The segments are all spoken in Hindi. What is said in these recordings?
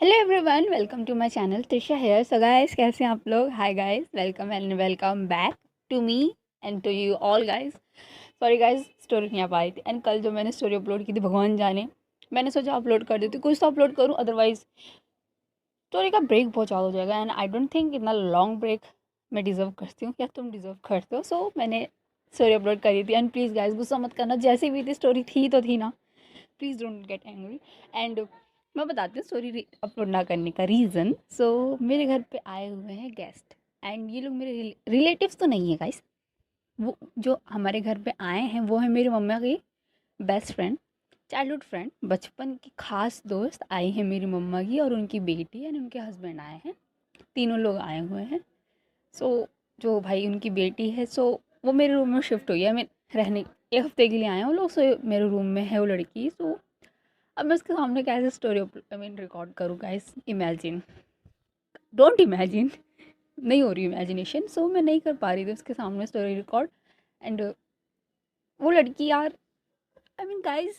Hello everyone, welcome to my channel Trisha here. So guys, कैसे हैं आप लोग? Hi guys, welcome and welcome back to me and to you all guys. Sorry guys, story नहीं आ पाई थी। एंड कल जो मैंने स्टोरी अपलोड की थी, भगवान जाने, मैंने सोचा अपलोड कर देती, कुछ तो अपलोड करूँ, अदरवाइज स्टोरी का ब्रेक बहुत ज़्यादा हो जाएगा। एंड आई डोंट थिंक इतना लॉन्ग ब्रेक मैं डिज़र्व करती हूँ, क्या तुम डिज़र्व करते हो? सो मैंने स्टोरी अपलोड करी थी। एंड प्लीज़ गाइस, गुस्सा मत करना, जैसी भी थी स्टोरी थी तो थी ना, please don't get angry. And मैं बताती हूँ स्टोरी अपलोड ना करने का रीज़न। सो मेरे घर पे आए हुए हैं गेस्ट, एंड ये लोग मेरे रिलेटिव्स तो नहीं है गाइस। वो जो हमारे घर पे आए हैं वो है मेरी मम्मा की बेस्ट फ्रेंड, चाइल्डहुड फ्रेंड, बचपन की खास दोस्त आई है मेरी मम्मा की, और उनकी बेटी एंड उनके हस्बैंड आए हैं। तीनों लोग आए हुए हैं। सो जो भाई उनकी बेटी है, सो वो मेरे रूम में शिफ्ट हुई है। मैं रहने एक हफ्ते के लिए आए हैं वो लोग। सो मेरे रूम में है वो लड़की। सो अब मैं उसके सामने कैसे स्टोरी रिकॉर्ड करूँ गाइस? इमेजिन, डोंट इमेजिन, नहीं हो रही इमेजिनेशन। सो मैं नहीं कर पा रही थी उसके सामने स्टोरी रिकॉर्ड। एंड वो लड़की यार, आई मीन गाइस,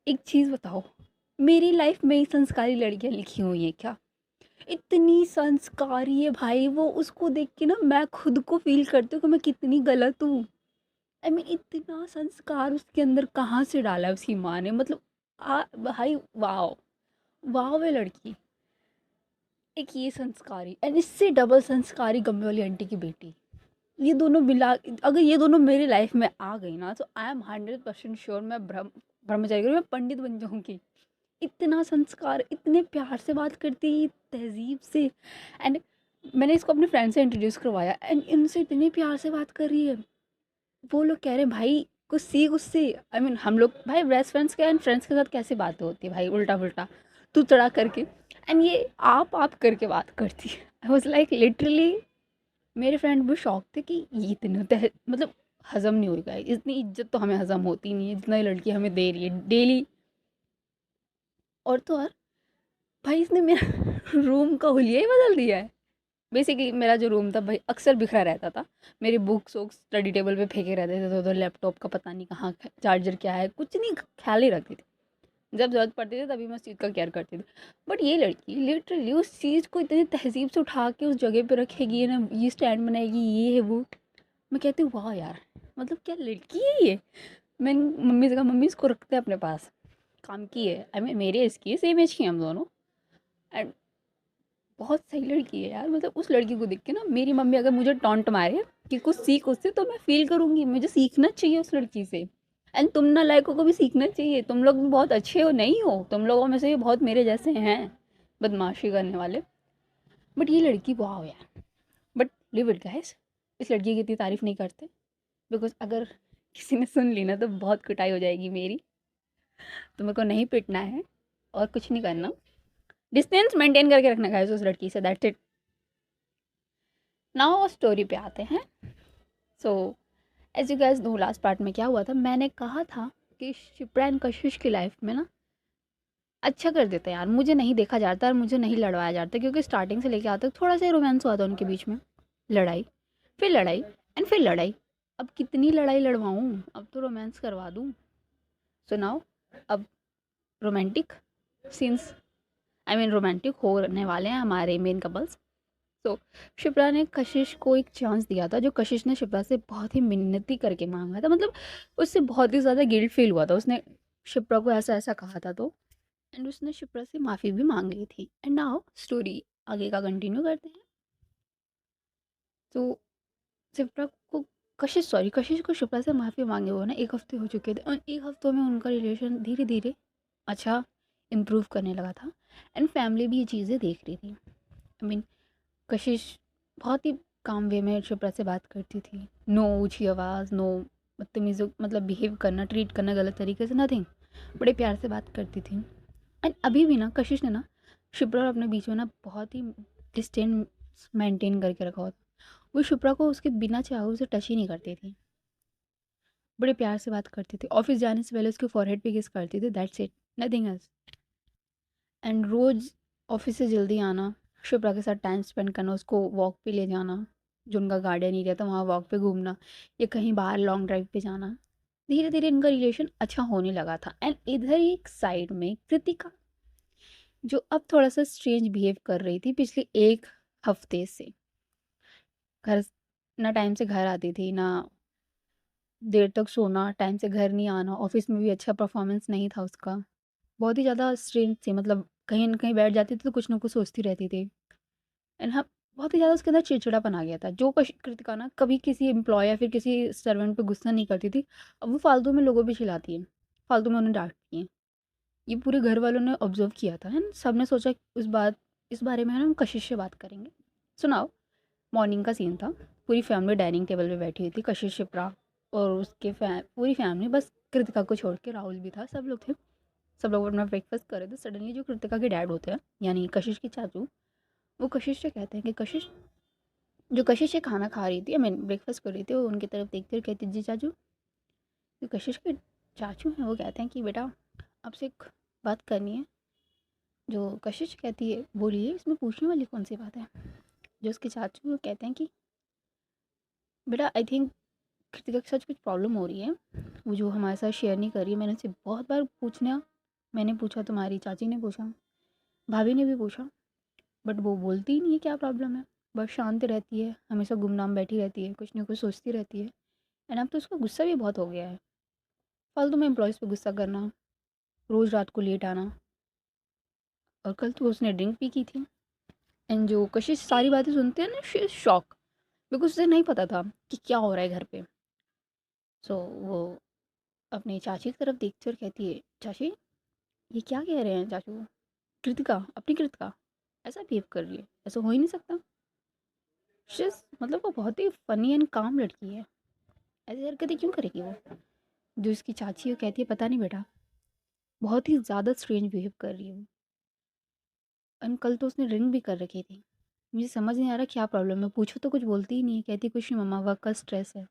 एक चीज़ बताओ, मेरी लाइफ में ही संस्कारी लड़कियाँ लिखी हुई हैं क्या? इतनी संस्कारी है भाई वो, उसको देख के ना मैं खुद को फील करती हूँ कि मैं कितनी गलत हूँ। आई मीन इतना संस्कार उसके अंदर कहाँ से डाला है उसकी माँ ने? मतलब भाई वाह, वाह वे लड़की। एक ये संस्कारी एंड इससे डबल संस्कारी गम्मे वाली आंटी की बेटी, ये दोनों मिला, अगर ये दोनों मेरी लाइफ में आ गई ना, तो आई एम 100% श्योर मैं ब्रह्मचारी मैं पंडित बन जाऊंगी। इतना संस्कार, इतने प्यार से बात करती है, तहजीब से। एंड मैंने इसको अपने फ्रेंड से इंट्रोड्यूस करवाया एंड इनसे इतने प्यार से बात कर रही है। वो लोग कह रहे हैं भाई कुछ सीख उससे। आई मीन हम लोग भाई बेस्ट फ्रेंड्स के एंड फ्रेंड्स के साथ कैसे बातें होती है भाई, उल्टा पुल्टा तू तड़ा करके। एंड ये आप करके बात करती है। आई वॉज लाइक लिटरली, मेरे फ्रेंड भी शौक थे कि ये इतना मतलब हज़म नहीं होगा, इतनी इज्जत तो हमें हज़म होती नहीं है जितना ये लड़की हमें दे रही है डेली। और तो और भाई इसने मेरा रूम का हुलिया ही बदल दिया है। बेसिकली मेरा जो रूम था भाई अक्सर बिखरा रहता था। मेरे बुक्स वुक्स स्टडी टेबल पे फेंके रहते थे, तो लैपटॉप का पता नहीं कहाँ चार्जर क्या है, कुछ नहीं, ख्याल ही रखती थी। जब ज़रूरत पड़ती थी तभी मैं उस चीज़ का केयर करती थी। बट ये लड़की लिटरली उस चीज़ को इतनी तहज़ीब से उठा के उस जगह पे रखेगी ना, ये स्टैंड बनाएगी, ये है वो। मैं कहती हूँ वाह यार, मतलब क्या लड़की है ये। मैंने मम्मी से कहा, मम्मी इसको रखते हैं अपने पास, काम की है। आई मीन मेरे इसकी सेम एज की हम दोनों। एंड बहुत सही लड़की है यार। मतलब उस लड़की को देख के ना मेरी मम्मी अगर मुझे टॉन्ट मारे कि कुछ सीख उससे, तो मैं फील करूँगी मुझे सीखना चाहिए उस लड़की से। एंड तुम ना लायकों को भी सीखना चाहिए, तुम लोग भी बहुत अच्छे हो, नहीं हो तुम लोगों में से ये बहुत मेरे जैसे हैं बदमाशी करने वाले। बट ये लड़की वाह यार। बट लिव इट गाइस, इस लड़की की इतनी तारीफ नहीं करते, बिकॉज अगर किसी ने सुन ली ना तो बहुत कुटाई हो जाएगी मेरी। तो मेरे को नहीं पिटना है और कुछ नहीं करना, डिस्टेंस मेंटेन करके रखना गाइस उस लड़की से, दैट्स इट। नाउ स्टोरी पे आते हैं। So as you guys know, last part में क्या हुआ था, मैंने कहा था कि शिप्रा एंड कशिश की लाइफ में ना अच्छा कर देते हैं यार, मुझे नहीं देखा जाता और मुझे नहीं लड़वाया जाता, क्योंकि स्टार्टिंग से लेके आता थोड़ा सा रोमांस हुआ था उनके बीच में, लड़ाई, फिर लड़ाई एंड फिर लड़ाई। अब कितनी लड़ाई लड़वाऊँ, अब तो रोमांस करवा दूँ। सो नाउ अब romantic scenes, I mean romantic होने वाले हैं हमारे मेन कपल्स। तो शिप्रा ने कशिश को एक चांस दिया था, जो कशिश ने शिप्रा से बहुत ही मिन्नती करके मांगा था। मतलब उससे बहुत ही ज़्यादा गिल्ट फील हुआ था, उसने शिप्रा को ऐसा ऐसा कहा था। तो एंड उसने शिप्रा से माफ़ी भी मांग ली थी। एंड नाउ स्टोरी आगे का कंटिन्यू करते हैं। तो शिप्रा को कशिश को शिप्रा से माफ़ी मांगे हुए ना 1 हफ्ते हो चुके थे, और 1 हफ्तों में उनका रिलेशन धीरे धीरे अच्छा इम्प्रूव करने लगा था। एंड फैमिली भी ये चीज़ें देख रही थी। आई मीन कशिश बहुत ही काम वे में शिप्रा से बात करती थी, नो ऊँची आवाज़, नो बदतमीज़ मतलब बिहेव करना, ट्रीट करना गलत तरीके से, नथिंग, बड़े प्यार से बात करती थी। एंड अभी भी ना कशिश ने ना शिप्रा और अपने बीच में ना बहुत ही डिस्टेंस मेंटेन करके रखा हुआ था। वो शिप्रा को उसके बिना चाहे उसे टच ही नहीं करती थी, बड़े प्यार से बात करती थी, ऑफिस जाने से पहले उसके फॉरहेड पे किस करती थी, that's it, nothing else. And रोज़ ऑफिस से जल्दी आना, शिप्रा के साथ टाइम स्पेंड करना, उसको वॉक पे ले जाना, जो उनका गार्डन एरिया था वहाँ वॉक पे घूमना, या कहीं बाहर लॉन्ग ड्राइव पे जाना। धीरे धीरे इनका रिलेशन अच्छा होने लगा था। एंड इधर एक साइड में कृतिका, जो अब थोड़ा सा स्ट्रेंज बिहेव कर रही थी पिछले 1 हफ्ते से। घर ना टाइम से घर आती थी, ना देर तक सोना, टाइम से घर नहीं आना, ऑफ़िस में भी अच्छा परफ़ॉर्मेंस नहीं था उसका। बहुत ही ज़्यादा स्ट्रेंज थी, मतलब कहीं न कहीं बैठ जाती थी तो कुछ ना कुछ सोचती रहती थी। एंड हाँ, बहुत ही ज़्यादा उसके अंदर चिड़चिड़ापन आ गया था। जो कृतिका ना कभी किसी एम्प्लॉयी या फिर किसी सर्वेंट पे गुस्सा नहीं करती थी, अब वो फालतू में लोगों पे चिल्लाती है, फालतू में उन्हें डाँटती है। ये पूरे घर वालों ने ऑब्ज़र्व किया था एंड सबने सोचा कि इस बारे में है ना हम कशिश से बात करेंगे। सुनाओ। मॉर्निंग का सीन था। पूरी फैमिली डाइनिंग टेबल पे बैठी हुई थी। कशिश, शिप्रा और उसके पूरी फैमिली, बस कृतिका को छोड़ के राहुल भी था, सब लोग थे। सब लोग अपना ब्रेकफास्ट कर रहे थे। सडनली जो कृतिका के डैड होते हैं, यानी कशिश के चाचू, वो कशिश से कहते हैं कि कशिश ये खाना खा रही थी, आई मीन ब्रेकफास्ट कर रही थी, वो उनकी तरफ देखते हुए कहती, जी चाचू। जो कशिश के चाचू हैं वो कहते हैं कि बेटा आपसे एक बात करनी है। जो कशिश कहती है, बोलिए, इसमें पूछने वाली कौन सी बात है। जो उसके चाचू वो कहते हैं कि बेटा आई थिंक कृतिका के साथ कुछ प्रॉब्लम हो रही है, वो जो हमारे साथ शेयर नहीं कर रही है। मैंने उसे बहुत बार पूछना, मैंने पूछा, तुम्हारी चाची ने पूछा, भाभी ने भी पूछा, बट वो बोलती ही नहीं है क्या प्रॉब्लम है। बस शांत रहती है, हमेशा गुमनाम बैठी रहती है, कुछ ना कुछ सोचती रहती है। एंड अब तो उसका गुस्सा भी बहुत हो गया है, फालतू में एम्प्लॉयज़ पे गुस्सा करना, रोज़ रात को लेट आना। और कल तो उसने ड्रिंक भी की थी। एंड जो कशिश सारी बातें सुनते हैं ना, शी इज़ शॉक, बिकॉज उसे नहीं पता था कि क्या हो रहा है घर पे। सो वो अपनी चाची की तरफ देखती है और कहती है, चाची ये क्या कह रहे हैं चाचू, कृतिका, अपनी कृतिका ऐसा बिहेव कर रही है, ऐसा हो ही नहीं सकता। शीज मतलब वो बहुत ही फनी एंड काम लड़की है, ऐसी हरकतें क्यों करेगी वो। जो इसकी चाची है वो कहती है, पता नहीं बेटा, बहुत ही ज़्यादा स्ट्रेंज बिहेव कर रही है वो। एंड कल तो उसने ड्रिंक भी कर रखी थी। मुझे समझ नहीं आ रहा क्या प्रॉब्लम है, पूछो तो कुछ बोलती ही नहीं है, कहती कुछ नहीं मम्मा, वर्क का स्ट्रेस है।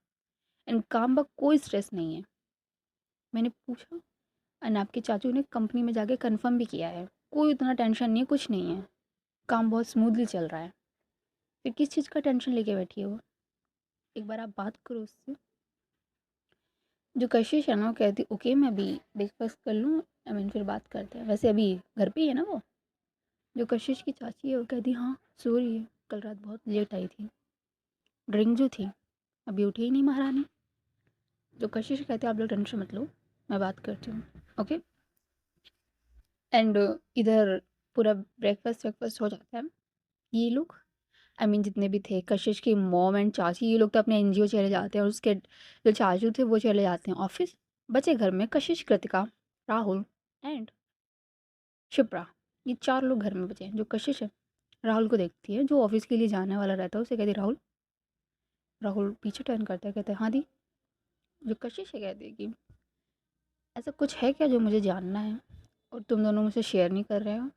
एंड काम का कोई स्ट्रेस नहीं है। मैंने पूछा एंड आपके चाचू ने कंपनी में जाके कंफर्म भी किया है, कोई उतना टेंशन नहीं है, कुछ नहीं है, काम बहुत स्मूथली चल रहा है। फिर किस चीज़ का टेंशन लेके बैठी है वो, एक बार आप बात करो उससे। जो कशिश है ना वो कहती, ओके मैं अभी ब्रेकफास्ट कर लूँ, आई मीन फिर बात करते हैं, वैसे अभी घर पे ही है ना वो। जो कशिश की चाची है वो कहती, हाँ सो रही है, कल रात बहुत लेट आई थी, ड्रिंक जो थी, अभी उठी ही नहीं महारानी। जो कशिश कहते, आप लोग टेंशन मत लो, मैं बात करती हूँ, ओके। एंड इधर पूरा ब्रेकफास्ट वेकफास्ट हो जाता है। ये लोग, आई मीन जितने भी थे, कशिश की मॉम एंड चाची, ये लोग तो अपने एनजीओ चले जाते हैं और उसके जो चाचू थे वो चले जाते हैं ऑफिस। बचे घर में कशिश, कृतिका, राहुल एंड शिप्रा। ये 4 लोग घर में बचे हैं। जो कशिश है, राहुल को देखती है, जो ऑफिस के लिए जाने वाला रहता है, उसे कहती है, राहुल। राहुल पीछे टर्न करता है, कहता है, हाँ दी। जो कशिश है कहती है कि ऐसा कुछ है क्या जो मुझे जानना है और तुम दोनों मुझसे शेयर नहीं कर रहे हो।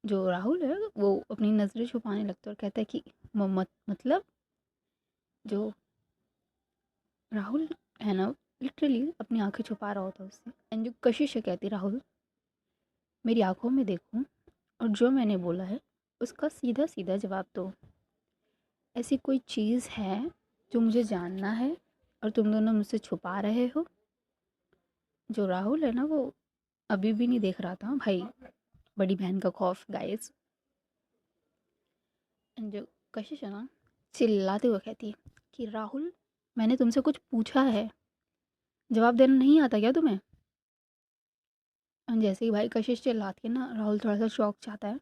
जो राहुल है वो अपनी नज़रें छुपाने लगता है और कहता है कि मतलब। जो राहुल है ना, लिटरली अपनी आंखें छुपा रहा होता है उससे। एंड जो कशिश है कहती, राहुल मेरी आंखों में देखो और जो मैंने बोला है उसका सीधा सीधा जवाब दो। ऐसी कोई चीज़ है जो मुझे जानना है और तुम दोनों मुझसे छुपा रहे हो। जो राहुल है ना वो अभी भी नहीं देख रहा था भाई, बड़ी बहन का खौफ गाइस। एंड जो कशिश है ना, चिल्लाते हुए कहती है कि राहुल मैंने तुमसे कुछ पूछा है, जवाब देना नहीं आता क्या तुम्हें। जैसे ही भाई कशिश चिल्लाती है ना, राहुल थोड़ा सा शॉक चाहता है।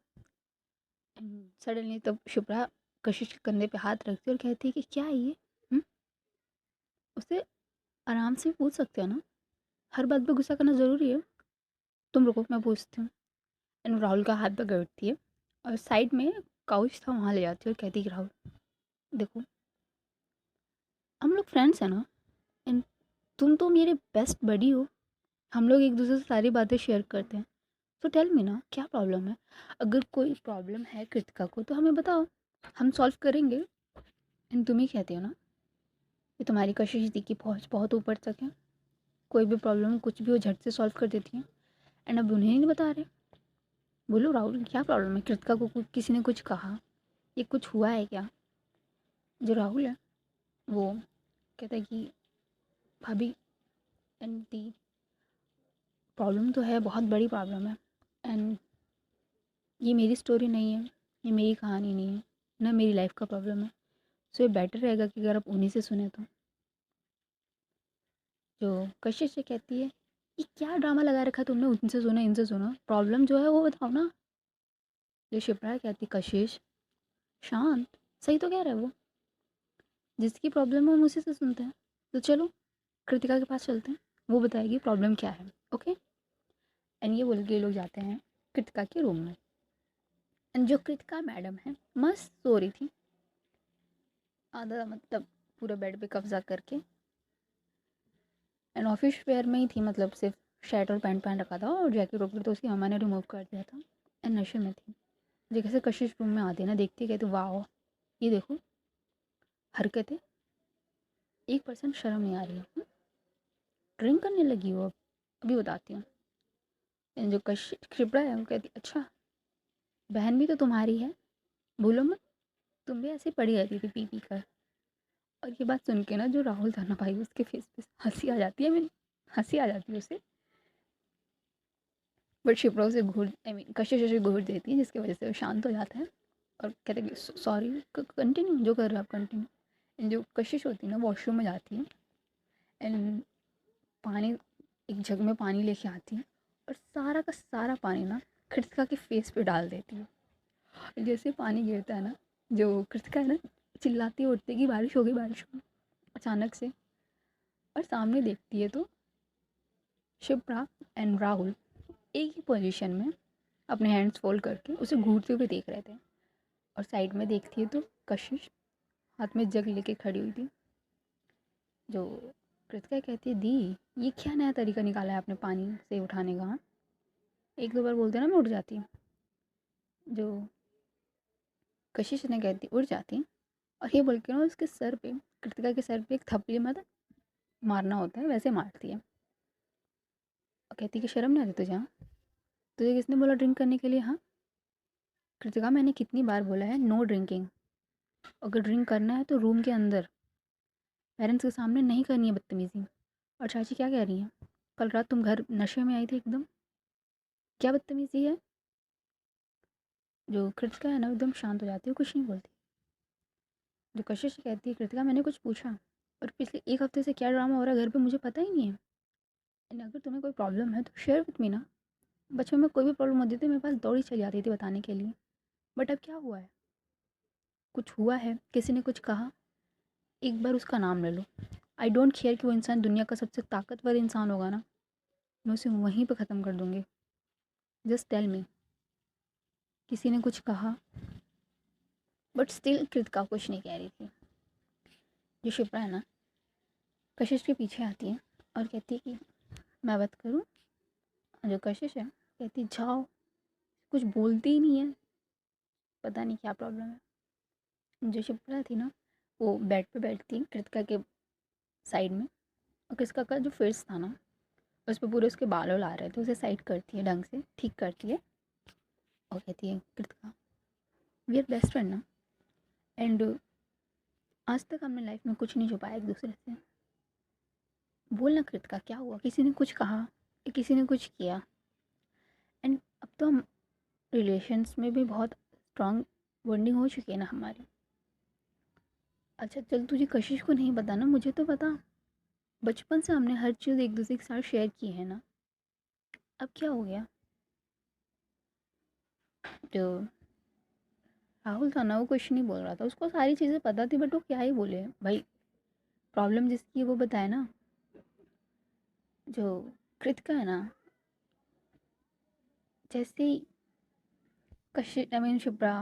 सडनली तब शुभ्रा कशिश के कंधे पे हाथ रखती है और कहती है कि क्या है ये। हुँ? उससे आराम से पूछ सकते हो ना, हर बात पे गुस्सा करना ज़रूरी है। तुम रुको मैं पूछती हूँ। एंड राहुल का हाथ पकड़ती है और साइड में काउच था वहाँ ले जाती है और कहती है कि राहुल देखो, हम लोग फ्रेंड्स हैं ना, एंड तुम तो मेरे बेस्ट बडी हो, हम लोग एक दूसरे से सारी बातें शेयर करते हैं। तो टेल मी ना क्या प्रॉब्लम है। अगर कोई प्रॉब्लम है कृतिका को तो हमें बताओ, हम सॉल्व करेंगे। एंड तुम ही कहती हो ना कि तुम्हारी कशिश दी की पहुँच बहुत ऊपर तक है, कोई भी प्रॉब्लम कुछ भी हो झट से सॉल्व कर देती हैं। एंड अब उन्हें नहीं बता रहे। बोलो राहुल क्या प्रॉब्लम है, कृतिका को किसी ने कुछ कहा, ये कुछ हुआ है क्या। जो राहुल है वो कहता है कि भाभी एंड दी, प्रॉब्लम तो है, बहुत बड़ी प्रॉब्लम है। एंड ये मेरी स्टोरी नहीं है, ये मेरी कहानी नहीं है, ना मेरी लाइफ का प्रॉब्लम है। सो ये बेटर रहेगा कि अगर आप उन्हीं से सुने तो। जो कशिश से कहती है, ये क्या ड्रामा लगा रखा तुमने, उनसे सुना इनसे सुना, प्रॉब्लम जो है वो बताओ ना। जो शिप्रा कहती, कशिश शांत, सही तो कह रहा है वो, जिसकी प्रॉब्लम है हम उसी से सुनते हैं। तो चलो कृतिका के पास चलते हैं, वो बताएगी प्रॉब्लम क्या है। ओके। एंड ये बोल के ये लोग जाते हैं कृतिका के रूम में। एंड जो कृतिका मैडम है मस्त सो रही थी, आधा मतलब पूरा बेड पे कब्जा करके। एंड ऑफिस वेयर में ही थी, मतलब सिर्फ शर्ट और पैंट पहन रखा था, और जैकेट वॉकेट तो उसकी मम्मा ने रिमूव कर दिया था। एंड नशे में थी। जैसे कशिश रूम में आती है ना, देखती है, कहती वाह ये देखो हरकतें, 1% शर्म नहीं आ रही है। ड्रिंक करने लगी हो अब, अभी बताती हूँ। जो कशिश कृपड़ा है वो कहती अच्छा, बहन भी तो तुम्हारी है, भूलो मत, तुम भी ऐसे पड़ी रहती थी पी पी कर। और ये बात सुन के ना जो राहुल था ना भाई, उसके फेस पे हंसी आ जाती है, मैं हंसी आ जाती है उसे। बट शिप्रा उसे घूर, आई मीन कशिश उसे घूर देती है, जिसकी वजह से वो शांत हो जाता है और कहते हैं कि सॉरी, कंटिन्यू जो कर रहे हो आप कंटिन्यू। जो कशिश होती है ना वॉशरूम में जाती है, एंड पानी, एक जग में पानी लेके आती है, और सारा का सारा पानी ना कृतिका के फेस पे डाल देती है। और जैसे पानी गिरता है ना, जो कृतिका है ना चिल्लाती उठती कि बारिश होगी बारिश होगी, अचानक से। और सामने देखती है तो शिप्रा एंड राहुल एक ही पोजीशन में अपने हैंड्स फोल्ड करके उसे घूरते हुए देख रहे थे। और साइड में देखती है तो कशिश हाथ में जग लेके खड़ी हुई थी। जो कृतिका कहती है, दी ये क्या नया तरीका निकाला है आपने पानी से उठाने का, हाँ? एक दो बार बोलते ना मैं उठ जाती हूँ। जो कशिश ने कहती उठ जाती, और ये बोल के ना उसके सर पे, कृतिका के सर पे एक थप्पड़ी, मतलब मारना होता है वैसे मारती है। और कहती कि शर्म नहीं आती तुझे, हाँ? तुझे किसने बोला ड्रिंक करने के लिए, हाँ? कृतिका मैंने कितनी बार बोला है नो ड्रिंकिंग, अगर ड्रिंक करना है तो रूम के अंदर, पेरेंट्स के सामने नहीं करनी है बदतमीज़ी। और चाची क्या कह रही हैं, कल रात तुम घर नशे में आई थी एकदम, क्या बदतमीज़ी है। जो कृतिका है ना एकदम शांत हो जाती है, कुछ नहीं बोलती। जो कशिश कहती है, कृतिका मैंने कुछ पूछा, और पिछले एक हफ्ते से क्या ड्रामा हो रहा है घर पे मुझे पता ही नहीं है। एंड अगर तुम्हें कोई प्रॉब्लम है तो शेयर विथ मी ना। बचपन में कोई भी प्रॉब्लम होती थी मेरे पास दौड़ी चली आती थी बताने के लिए। बट अब क्या हुआ है, कुछ हुआ है, किसी ने कुछ कहा, एक बार उसका नाम ले लो। आई डोंट केयर कि वो इंसान दुनिया का सबसे ताकतवर इंसान होगा ना, मैं उसे वहीं पे ख़त्म कर दूँगी। जस्ट टेल मी, किसी ने कुछ कहा। बट स्टिल कृतिका कुछ नहीं कह रही थी। जो शिप्रा है ना कशिश के पीछे आती है और कहती है कि मैं बात करूँ। जो कशिश है कहती जाओ, कुछ बोलती ही नहीं है, पता नहीं क्या प्रॉब्लम है। जो शिप्रा थी ना वो बेड पे बैठती है कृतिका के साइड में, और कृतिका का जो फेस था ना उस पर पूरे उसके बाल आ रहे थे, उसे साइड करती है, ढंग से ठीक करती है। और कहती है Kritika we are best friend ना, एंड आज तक हमने लाइफ में कुछ नहीं छुपाया एक दूसरे से। बोलना कृतिका क्या हुआ, किसी ने कुछ कहा या किसी ने कुछ किया। एंड अब तो हम रिलेशन्स में भी बहुत स्ट्रॉन्ग बॉन्डिंग हो चुकी है ना हमारी। अच्छा चल, तुझे कशिश को नहीं पता ना, मुझे तो पता, बचपन से हमने हर चीज़ एक दूसरे के साथ शेयर की है ना। अब क्या हो गया। जो राहुल था ना वो कुछ नहीं बोल रहा था, उसको सारी चीज़ें पता थी, बट वो क्या ही बोले भाई, प्रॉब्लम जिसकी है वो बताए ना। जो कृतिका है ना, जैसे ही कशिश आई मीन शिप्रा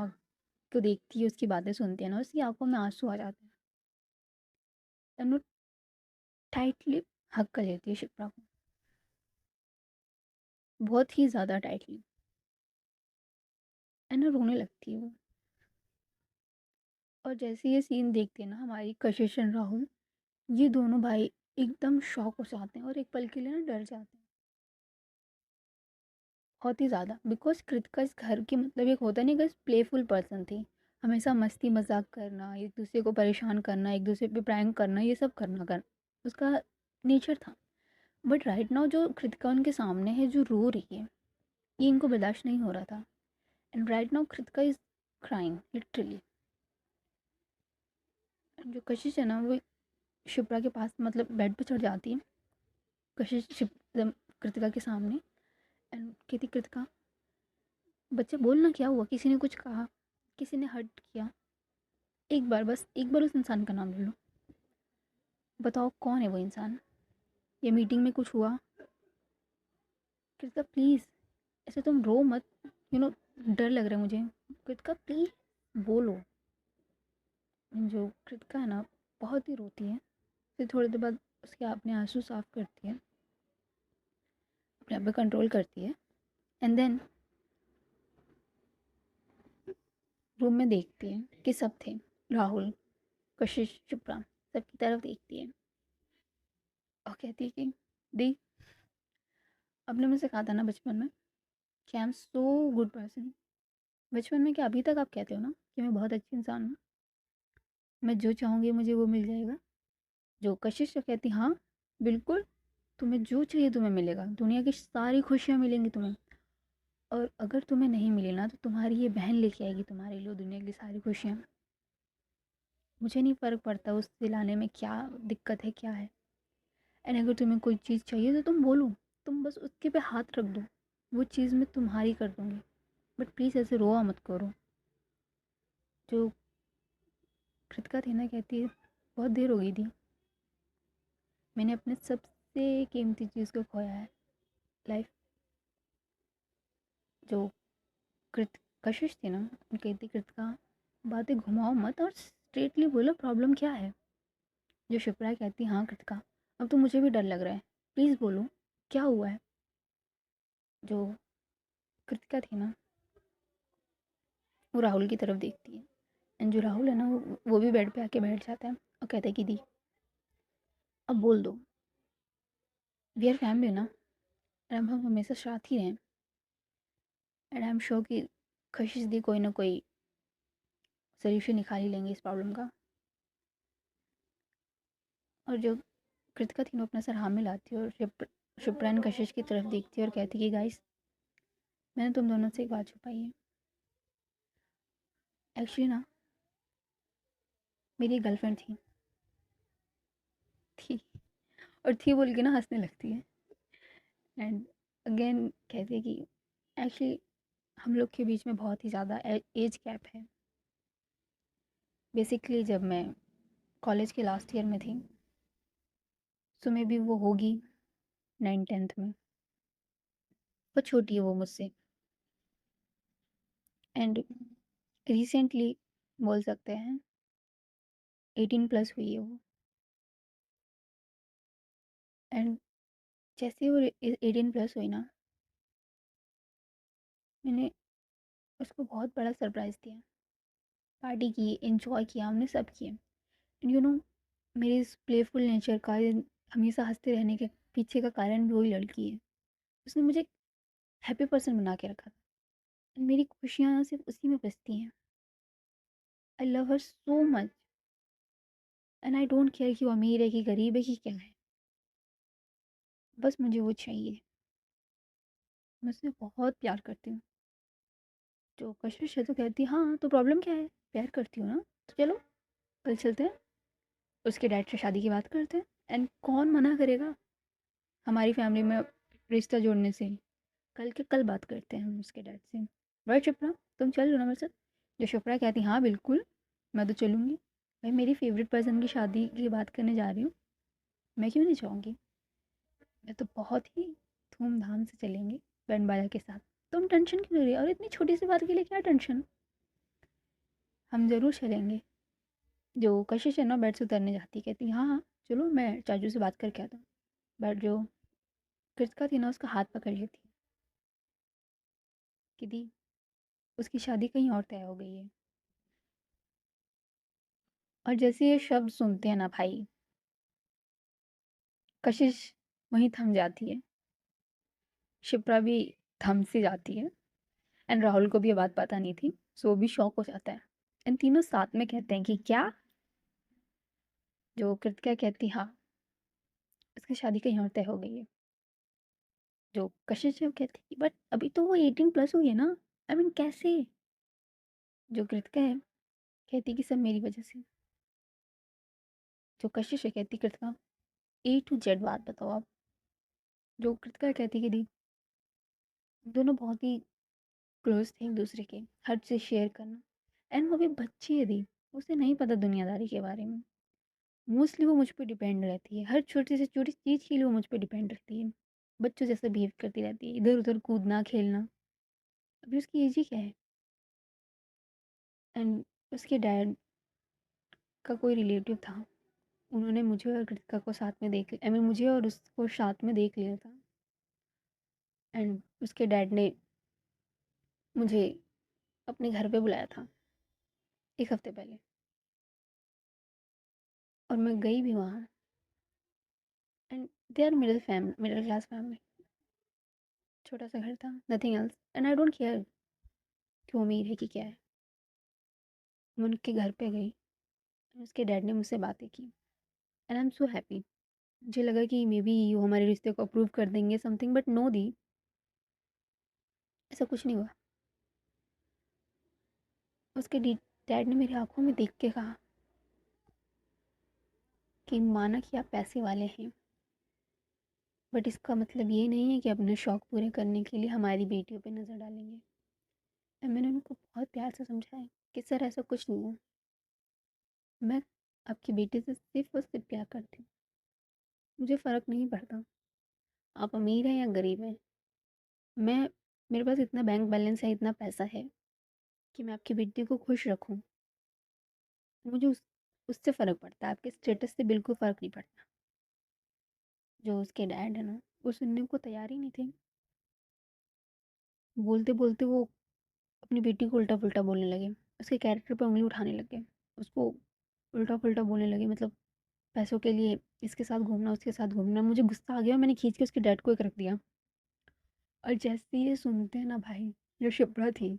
को देखती है, उसकी बातें सुनती है ना, उसकी आंखों में आंसू आ जाते हैं। एंड वो टाइटली हक कर लेती है शिप्रा को, बहुत ही ज़्यादा टाइटली। एंड ना रोने लगती है वो। और जैसे ये सीन देखते हैं ना हमारी कशिश एंड राहुल, ये दोनों भाई एकदम शॉक हो जाते हैं और एक पल के लिए ना डर जाते हैं, बहुत ही ज़्यादा। बिकॉज कृतिका इस घर की, मतलब एक होता नहीं, कि प्लेफुल पर्सन थी, हमेशा मस्ती मजाक करना, एक दूसरे को परेशान करना, एक दूसरे पे प्रैंक करना, ये सब करना उसका नेचर था। बट राइट नाउ जो कृतिका उनके सामने है जो रो रही है, ये इनको बर्दाश्त नहीं हो रहा था। And right now Kritika is crying literally. जो कशिश है ना वो शिप्रा के पास मतलब बेड पे चढ़ जाती है। कशिश कृतिका के सामने एंड कहती, कृतिका बच्चे बोलना, क्या हुआ, किसी ने कुछ कहा, किसी ने हर्ट किया, एक बार बस एक बार उस इंसान का नाम ले लो, बताओ कौन है वो इंसान, ये मीटिंग में कुछ हुआ। कृतिका प्लीज़ ऐसे तुम रो मत, डर लग रहा है मुझे। कृतिका प्लीज़ बोलो। जो कृतिका है ना बहुत ही रोती है, फिर थोड़ी देर बाद उसके अपने आंसू साफ करती है, अपने आप पे कंट्रोल करती है। एंड देन रूम में देखती है कि सब थे, राहुल, कशिश, शिप्रा, सबकी तरफ देखती है और कहती है कि दी, आपने मुझसे कहा था ना बचपन में कि I am so good person. बचपन में क्या अभी तक आप कहते हो ना कि मैं बहुत अच्छी इंसान हूँ, मैं जो चाहूँगी मुझे वो मिल जाएगा। जो कशिश तो कहती, हाँ बिल्कुल, तुम्हें जो चाहिए तुम्हें मिलेगा, दुनिया की सारी खुशियाँ मिलेंगी तुम्हें। और अगर तुम्हें नहीं मिली ना तो तुम्हारी ये बहन लेके आएगी तुम्हारे लिए दुनिया की सारी खुशियाँ। मुझे नहीं फ़र्क पड़ता उस दिलाने में क्या दिक्कत है क्या है। एंड अगर तुम्हें कोई चीज़ चाहिए तो तुम बोलो, तुम बस उसके पे हाथ रख दो, वो चीज़ मैं तुम्हारी कर दूँगी। बट प्लीज़ ऐसे रोआ मत करो। जो कृतिका थी ना कहती है, बहुत देर हो गई थी, मैंने अपने सबसे कीमती चीज़ को खोया है, लाइफ। जो कृत कशिश थी ना वो कहती, कृतिका बातें घुमाओ मत और स्ट्रेटली बोलो प्रॉब्लम क्या है। जो शिप्रा कहती, हाँ कृतिका अब तो मुझे भी डर लग रहा है, प्लीज़ बोलो क्या हुआ है। जो कृतिका थी ना वो राहुल की तरफ देखती है। एंड जो राहुल है ना वो भी बेड पे आके बैठ जाता है और कहता है कि दी अब बोल दो, वी आर फैमिली ना, और अब हम हमेशा साथ ही रहें। एंड आई एम श्योर कि कशिश दी कोई ना कोई सोल्यूशन निकाल ही लेंगे इस प्रॉब्लम का। और जो कृतिका थी वो अपना सर हाँ मिलाती है और शिप्रा एंड कशिश की तरफ देखती है और कहती कि गाइस मैंने तुम दोनों से एक बात छुपाई है। एक्चुअली ना मेरी एक गर्लफ्रेंड थी और थी बोल के ना हंसने लगती है। एंड अगेन कहती है कि एक्चुअली हम लोग के बीच में बहुत ही ज़्यादा एज गैप है। बेसिकली जब मैं कॉलेज के लास्ट ईयर में थी सो मे बी वो होगी 9th 10th में, बहुत छोटी है वो मुझसे। एंड रिसेंटली बोल सकते हैं 18+ हुई है वो। एंड जैसे ही वो 18+ हुई ना मैंने उसको बहुत बड़ा सरप्राइज़ दिया, पार्टी की, एंजॉय किया, हमने सब किया। एंड मेरे इस प्लेफुल नेचर का, ये हमेशा हंसते रहने के पीछे का कारण भी वही लड़की है। उसने मुझे हैप्पी पर्सन बना के रखा था। एंड मेरी खुशियाँ सिर्फ उसी में बसती हैं। I love her so much. And I don't care कि वो अमीर है कि गरीब है कि क्या है, बस मुझे वो चाहिए। मैं उससे बहुत प्यार करती हूँ। जो कशिश है तो कहती है, हाँ तो प्रॉब्लम क्या है, प्यार करती हूँ ना तो चलो कल चलते हैं, उसके डैड से शादी की बात करते हैं। एंड कौन मना करेगा हमारी फैमिली में रिश्ता जोड़ने से। कल के कल बात करते हैं हम उसके डैड से। राइट शिप्रा, तुम चल रहे हो ना मेरे साथ। जो शिप्रा कहती, हाँ बिल्कुल मैं तो चलूँगी, भाई मेरी फेवरेट पर्सन की शादी की बात करने जा रही हूँ, मैं क्यों नहीं जाऊँगी। मैं तो बहुत ही धूमधाम से चलेंगे बैंड बाजा के साथ। तुम टेंशन क्यों ले रही हो, और इतनी छोटी सी बात के लिए क्या टेंशन, हम ज़रूर चलेंगे। जो कशिश है ना बेड से उतरने जाती, कहती हाँ हाँ चलो मैं चाचू से बात करके आता हूँ। बट जो कृतिका थी ना उसका हाथ पकड़ लेती कि दी उसकी शादी कहीं और तय हो गई है। और जैसे ये शब्द सुनते हैं ना भाई, कशिश वहीं थम जाती है, शिप्रा भी थम सी जाती है। एंड राहुल को भी ये बात पता नहीं थी, सो वो भी शॉक हो जाता है। एंड तीनों साथ में कहते हैं कि क्या। जो कृतिका कहती, हाँ उसकी शादी कहीं और तय हो गई है। जो कशिश है वो कहती है बट अभी तो वो 18+ हो गई है ना। आई मीन कैसे? जो कृतिका है कहती कि सब मेरी वजह से। जो कशिश है कहती कृतिका A to Z बात बताओ आप। जो कृतिका कहती कि दी दोनों बहुत ही क्लोज थे एक दूसरे के, हर चीज़ शेयर करना। एंड वो भी बच्ची है दी, उसे नहीं पता दुनियादारी के बारे में। मोस्टली वो मुझ पे डिपेंड रहती है, हर छोटी से छोटी चीज़ के लिए वो मुझ पे डिपेंड रहती है। बच्चों जैसे बिहेव करती रहती है, इधर उधर कूदना खेलना। अभी उसकी एज ही क्या है। एंड उसके डैड का कोई रिलेटिव था, उन्होंने मुझे और कृतिका को साथ में देख आई मीन मुझे और उसको साथ में देख लिया था। एंड उसके डैड ने मुझे अपने घर पे बुलाया था 1 हफ्ते पहले, और मैं गई भी वहाँ। And they are middle class family. छोटा सा घर था, nothing else, and I don't care कि वो अमीर है कि क्या है। मैं उनके घर पे गई, उसके डैड ने मुझसे बातें की and I am so happy. मुझे लगा कि मे बी वो हमारे रिश्ते को अप्रूव कर देंगे समथिंग, बट नो दी, ऐसा कुछ नहीं हुआ। उसके डैड ने मेरी आंखों में देख के कहा कि माना कि आप पैसे वाले हैं, बट इसका मतलब ये नहीं है कि अपने शौक पूरे करने के लिए हमारी बेटियों पे नज़र डालेंगे। और मैंने उनको बहुत प्यार से समझाया कि सर ऐसा कुछ नहीं है, मैं आपकी बेटी से सिर्फ और सिर्फ प्यार करती हूँ, मुझे फ़र्क नहीं पड़ता आप अमीर हैं या गरीब हैं। मैं मेरे पास इतना बैंक बैलेंस है, इतना पैसा है कि मैं आपकी बेटी को खुश रखूँ। मुझे उससे फ़र्क पड़ता है, आपके स्टेटस से बिल्कुल फ़र्क नहीं पड़ता। जो उसके डैड है ना, वो सुनने को तैयार ही नहीं थे। बोलते बोलते वो अपनी बेटी को उल्टा पुल्टा बोलने लगे, उसके कैरेक्टर पे उंगली उठाने लगे, उसको उल्टा पुल्टा बोलने लगे। मतलब पैसों के लिए इसके साथ घूमना, उसके साथ घूमना। मुझे गुस्सा आ गया, मैंने खींच के उसके डैड को एक रख दिया। और जैसे ये सुनते हैं ना भाई, जो शिप्रा थी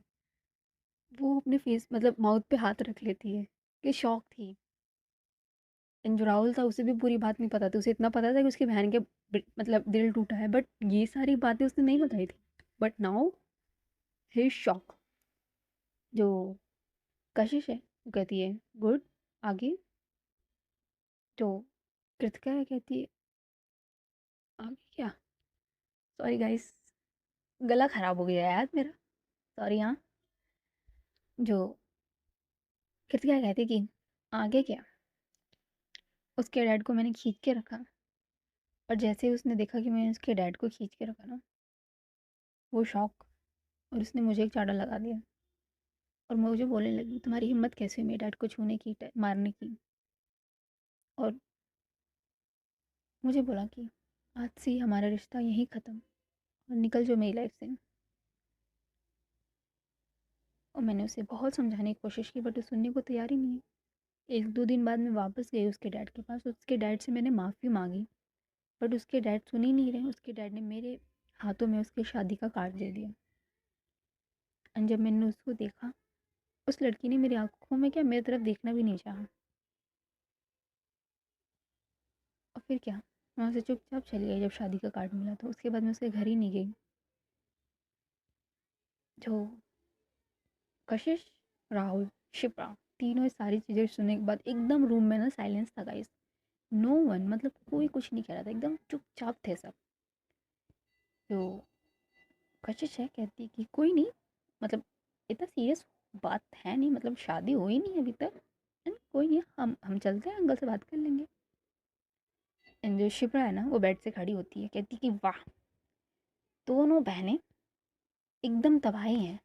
वो अपने फेस मतलब माउथ पे हाथ रख लेती है कि शौक थी। एंड जो राहुल था उसे भी पूरी बात नहीं पता थी, उसे इतना पता था कि उसकी बहन के मतलब दिल टूटा है, बट ये सारी बातें उसने नहीं बताई थी। But now he shock. जो कशिश है वो कहती है गुड, आगे। तो कृतिका है कहती है आगे क्या? सॉरी गाइस, गला खराब हो गया यार मेरा, सॉरी। हाँ। जो कृतिका कहती कि आगे क्या? उसके डैड को मैंने खींच के रखा, और जैसे ही उसने देखा कि मैंने उसके डैड को खींच के रखा ना, वो शॉक, और उसने मुझे एक चाटा लगा दिया। और मुझे बोलने लगी तुम्हारी हिम्मत कैसे हुई मेरे डैड को छूने की, मारने की। और मुझे बोला कि आज से ही हमारा रिश्ता यहीं ख़त्म, और निकल जो मेरी लाइफ से। और मैंने उसे बहुत समझाने की कोशिश की, बट वो सुनने को तैयार ही नहीं है। 1-2 दिन बाद मैं वापस गई उसके डैड के पास, उसके डैड से मैंने माफ़ी मांगी, बट उसके डैड सुन ही नहीं रहे। उसके डैड ने मेरे हाथों में उसकी शादी का कार्ड दे दिया। और जब मैंने उसको देखा, उस लड़की ने मेरी आंखों में क्या, मेरी तरफ देखना भी नहीं चाहा। और फिर क्या, वहाँ से चुपचाप चली गई जब शादी का कार्ड मिला। तो उसके बाद मैं उसके घर ही नहीं गई। जो कशिश, राहुल, शिप्रा, तीनों ये सारी चीज़ें सुनने के बाद एकदम रूम में ना साइलेंस था गाइस। नो वन, मतलब कोई कुछ नहीं कह रहा था, एकदम चुपचाप थे सब। तो कशिश है कहती कि कोई नहीं, मतलब इतना सीरियस बात है नहीं, मतलब शादी हुई नहीं अभी तक। एंड कोई नहीं, हम चलते हैं, अंकल से बात कर लेंगे। एंड जो शिप्रा है ना, वो बेड से खड़ी होती है, कहती कि वाह, दोनों बहनें एकदम तबाही हैं,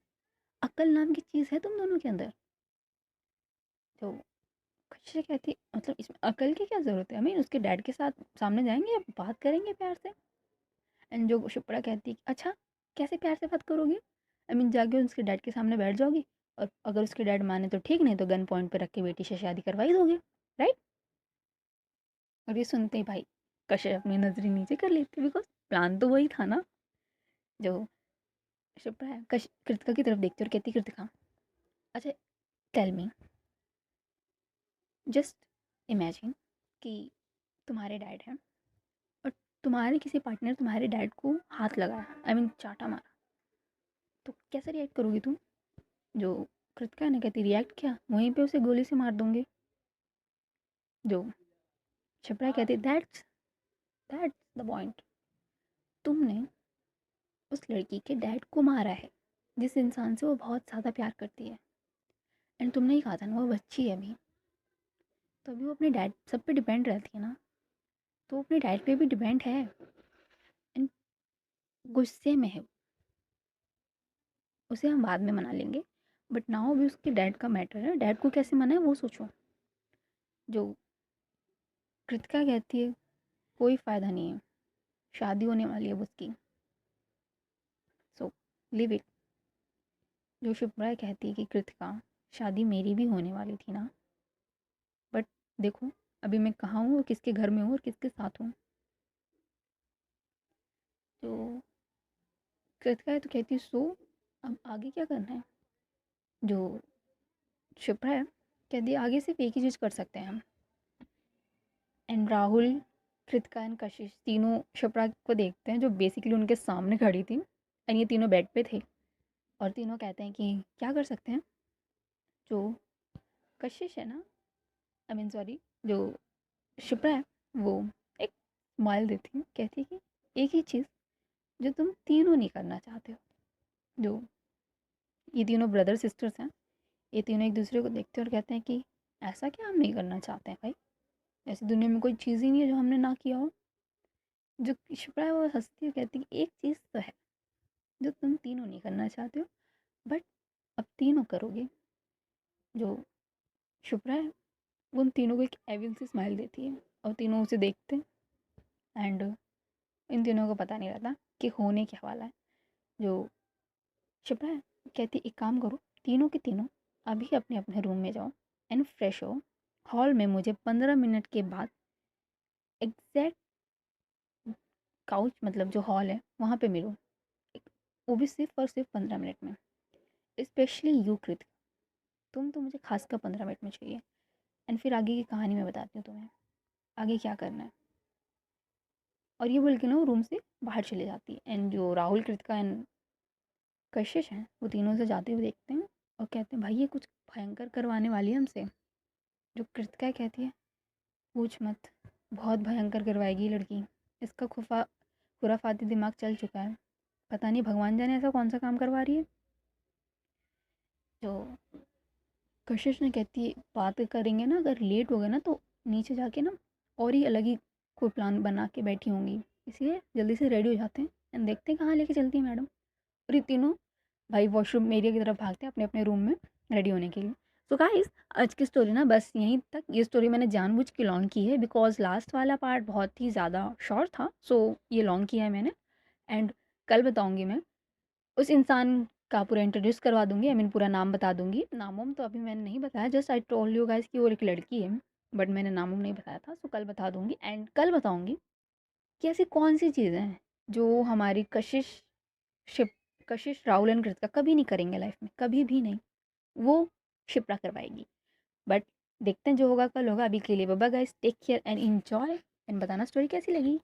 अक्ल नाम की चीज़ है तुम दोनों के अंदर। तो कशिश कहती मतलब इसमें अकल की क्या ज़रूरत है, हमें उसके डैड के साथ सामने जाएंगे, बात करेंगे प्यार से। एंड जो शिप्रा कहती है अच्छा, कैसे प्यार से बात करोगे? आई मीन जाके उसके डैड के सामने बैठ जाओगी, और अगर उसके डैड माने तो ठीक, नहीं तो गन पॉइंट पे रख के बेटी से शादी करवा ही दोगे, राइट? और ये सुनते ही भाई कशिश अपनी नजरें नीचे कर लेती, बिकॉज प्लान तो वही था ना। जो शिप्रा है कृतिका की तरफ देखती और कहती कृतिका अच्छा, टेल मी, जस्ट इमेजिन कि तुम्हारे डैड हैं और तुम्हारे किसी पार्टनर तुम्हारे डैड को हाथ लगाया, आई मीन चाटा मारा, तो कैसे रिएक्ट करोगी तुम? जो कृतिका ने कहती रिएक्ट क्या, वहीं पे उसे गोली से मार दूंगी। जो शिप्रा कहती दैट्स दैट्स द पॉइंट, तुमने उस लड़की के डैड को मारा है जिस इंसान से वो बहुत ज़्यादा प्यार करती है। एंड तुमने ही कहा था ना वो बच्ची है अभी, तो अभी वो अपने डैड सब पे डिपेंड रहती है ना, तो अपने डैड पे भी डिपेंड है। एंड गुस्से में है, उसे हम बाद में मना लेंगे, बट नाउ अभी उसके डैड का मैटर है, डैड को कैसे मनाए वो सोचो। जो कृतिका कहती है कोई फ़ायदा नहीं है, शादी होने वाली है अब उसकी, सो लिव इट। जो शिप्रा कहती है कि कृतिका शादी मेरी भी होने वाली थी ना, बट देखो अभी मैं कहाँ हूँ और किसके घर में हूँ और किसके साथ हूँ। तो कृतिका है तो कहती है सो अब आगे क्या करना है। जो शिप्रा है कहती है आगे सिर्फ एक ही चीज़ कर सकते हैं हम। एंड राहुल, कृतिका एंड कशिश तीनों शिप्रा को देखते हैं जो बेसिकली उनके सामने खड़ी थी, एंड ये तीनों बेड पे थे, और तीनों कहते हैं कि क्या कर सकते हैं। जो कशिश है ना, आई मीन सॉरी, जो शिप्रा है वो एक स्माइल देती है, कहती है कि एक ही चीज़ जो तुम तीनों नहीं करना चाहते हो। जो ये तीनों ब्रदर सिस्टर्स हैं, ये तीनों एक दूसरे को देखते हैं और कहते हैं कि ऐसा क्या हम नहीं करना चाहते हैं भाई, ऐसी दुनिया में कोई चीज़ ही नहीं है जो हमने ना किया हो। जो शिप्रा है वो हंसती है, कहती है कि एक चीज़ तो है जो तुम तीनों नहीं करना चाहते हो, बट अब तीनों करोगे। जो शिप्रा है वो उन तीनों को एक एविल सी स्माइल देती है, और तीनों उसे देखते हैं, एंड इन तीनों को पता नहीं रहता कि होने क्या वाला है। जो शिप्रा है कहती एक काम करो, तीनों के तीनों अभी अपने अपने रूम में जाओ एंड फ्रेश हो, हॉल में मुझे 15 मिनट के बाद एग्जैक्ट काउच मतलब जो हॉल है वहाँ पे मिलो, वो भी सिर्फ और सिर्फ 15 मिनट में। स्पेशली यू कृत, तुम तो मुझे खासकर 15 मिनट में चाहिए। एंड फिर आगे की कहानी मैं बताती हूँ तुम्हें आगे क्या करना है। और ये बोल के ना वो रूम से बाहर चले जाती है, एंड जो राहुल, कृतिका एंड कशिश हैं वो तीनों से जाते हुए देखते हैं और कहते हैं भाई ये कुछ भयंकर करवाने वाली है हमसे। जो कृतिका कहती है पूछ मत, बहुत भयंकर करवाएगी ये लड़की, इसका खुराफाती दिमाग चल चुका है, पता नहीं भगवान जाने ऐसा कौन सा काम करवा रही है। जो कशिश ने कहती है बात करेंगे ना, अगर लेट हो गया ना तो नीचे जाके ना और ही अलग ही कोई प्लान बना के बैठी होंगी, इसलिए जल्दी से रेडी हो जाते हैं एंड देखते हैं कहाँ लेके चलती है मैडम। और ये तीनों भाई वॉशरूम एरिया की तरफ भागते हैं अपने अपने रूम में रेडी होने के लिए। सो गाइस आज की स्टोरी ना बस यहीं तक। ये स्टोरी मैंने जानबूझ के लॉन्ग की है बिकॉज लास्ट वाला पार्ट बहुत ही ज़्यादा शॉर्ट था, सो ये लॉन्ग किया है मैंने। एंड कल बताऊँगी मैं उस इंसान का पूरा इंट्रोड्यूस करवा दूँगी, आई मीन पूरा नाम बता दूँगी। नाम तो अभी मैंने नहीं बताया, just I told you guys कि वो एक लड़की है, बट मैंने नाम नहीं बताया था। सो कल बता दूँगी, एंड कल बताऊँगी कि ऐसी कौन-सी चीज़ें हैं जो हमारी ship Kashish, Rahul and Kritika कभी नहीं करेंगे लाइफ में, कभी भी नहीं, वो शिप्रा करवाएगी। बट देखते हैं जो होगा कल होगा। अभी के लिए bye bye guys, take care and enjoy, and बताना स्टोरी कैसी लगी।